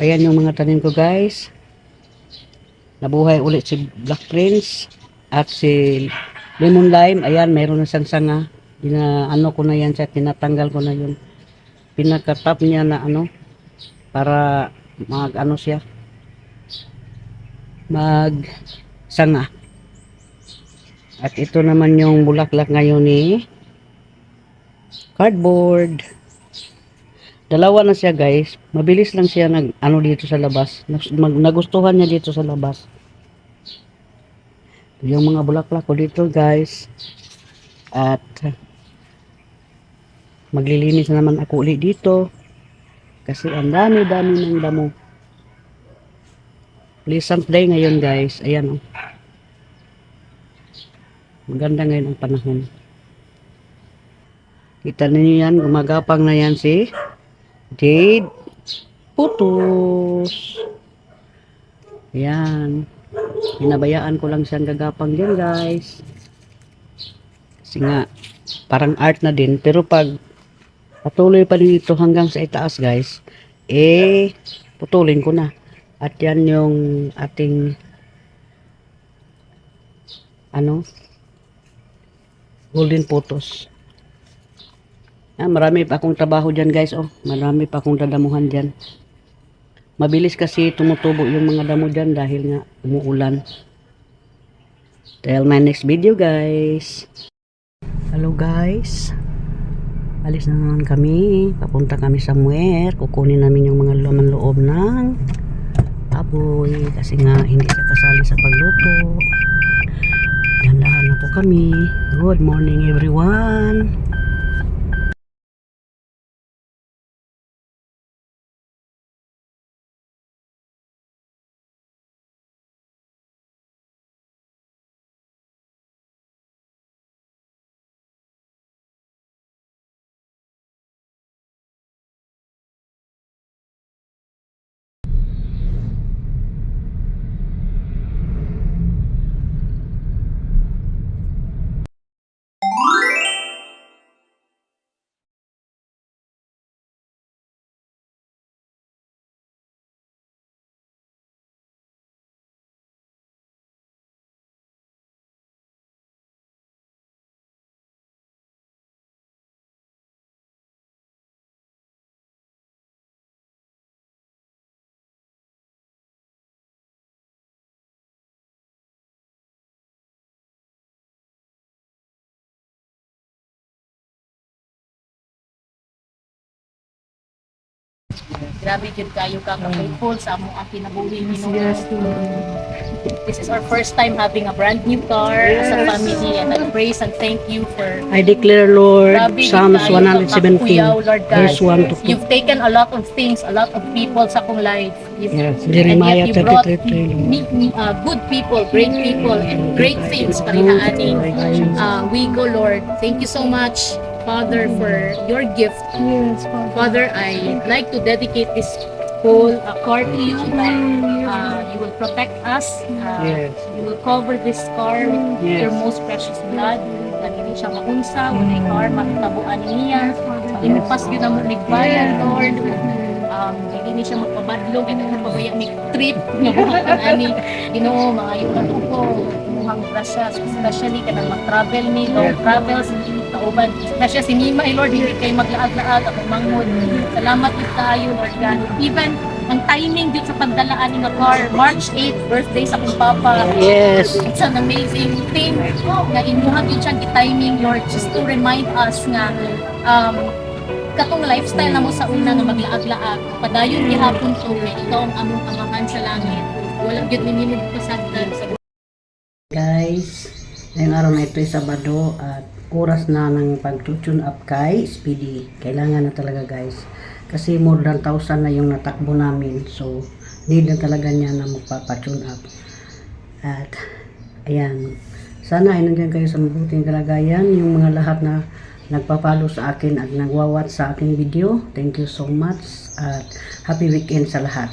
Ayan yung mga tanim ko guys. Nabuhay ulit si Black Prince at si Lemon Lime. Ayan, mayroon na siyang sanga. Ano ko na yan siya, tinatanggal ko na yung pinaka-top niya na ano para mag ano siya, mag sanga. At ito naman yung bulaklak ngayon ni cardboard. Dalawa na siya guys. Mabilis lang siya nag ano dito sa labas. Nagustuhan niya dito sa labas. Yung mga bulaklak ko dito guys. At maglilinis na naman ako ulit dito. Kasi ang dami-dami ng damo. Pleasant day ngayon guys. Ayan oh. Maganda ngayon ang panahon. Kita niyo yan. Gumagapang na yan si Jade Putos. Ayan. Pinabayaan ko lang siyang gagapang dyan guys. Kasi nga, parang art na din. Pero pag patuloy pa dito hanggang sa itaas guys, putulin ko na. At yan yung ating golden photos. Marami pa akong trabaho dyan guys. Oh, marami pa akong dadamuhan dyan. Mabilis kasi tumutubo yung mga damo dyan dahil nga umuulan. Till my next video guys. Hello guys. Alis na naman kami. Papunta kami somewhere. Kukunin namin yung mga laman loob ng apoy. Kasi nga hindi siya kasali sa pagluto. Dahan-dahan na po kami. Good morning everyone. Grabe jud kayo ka grateful sa among kinabuhi Ginoo. This is our first time having a brand new car as a family, and I praise and thank you for I declare Lord, grabe jud Psalms kayo ka 117 kuyaw, Lord God. verse 1 to 2. You've taken a lot of things, a lot of people sa akong life. Yes, And Jeremiah yet you brought 33:3. good people, and great things parihaani. We go, Lord. Thank you so much, Father, for your gift. Yes, Father, I'd like to dedicate this whole car to you. You will protect us. Yes. You will cover this car with Yes. your most precious blood. Na hindi siya maunsa, wala yung car, makitabuan niya. Inupas yun ang nigbayan, Lord. Hindi siya magpabadlog, hindi na pabaya may trip. Ani, mga yung katuko, muhang grasya, especially ka nang mag-travel ni, long travels, kauban, especially si Mima, Lord, hindi kayo maglaag-laag, ako manghod. Salamat yun tayo, Lord God. Even ang timing dito sa pagdalaan ng car, March 8, birthday sa akong papa. Yes. It's an amazing thing na inuhag yun siyang timing, Lord, just to remind us nga, katong lifestyle na mo sa una nga maglaag-laag, padayon gihapon to, kay ikaw ang among amahan sa langit. Walang gyud minimo pasagdan sa Guys, ngayong araw na ito ay Sabado at oras na ng pag-tune up kay Speedy. Kailangan na talaga guys. Kasi more than 1,000 na yung natakbo namin. So, need na talaga niya na magpapa-tune up. At, ayan. Sana ay nandiyan kayo sa mabuting kalagayan. Yung mga lahat na nagpa-follow sa akin at nagwa-watch sa aking video. Thank you so much. At happy weekend sa lahat.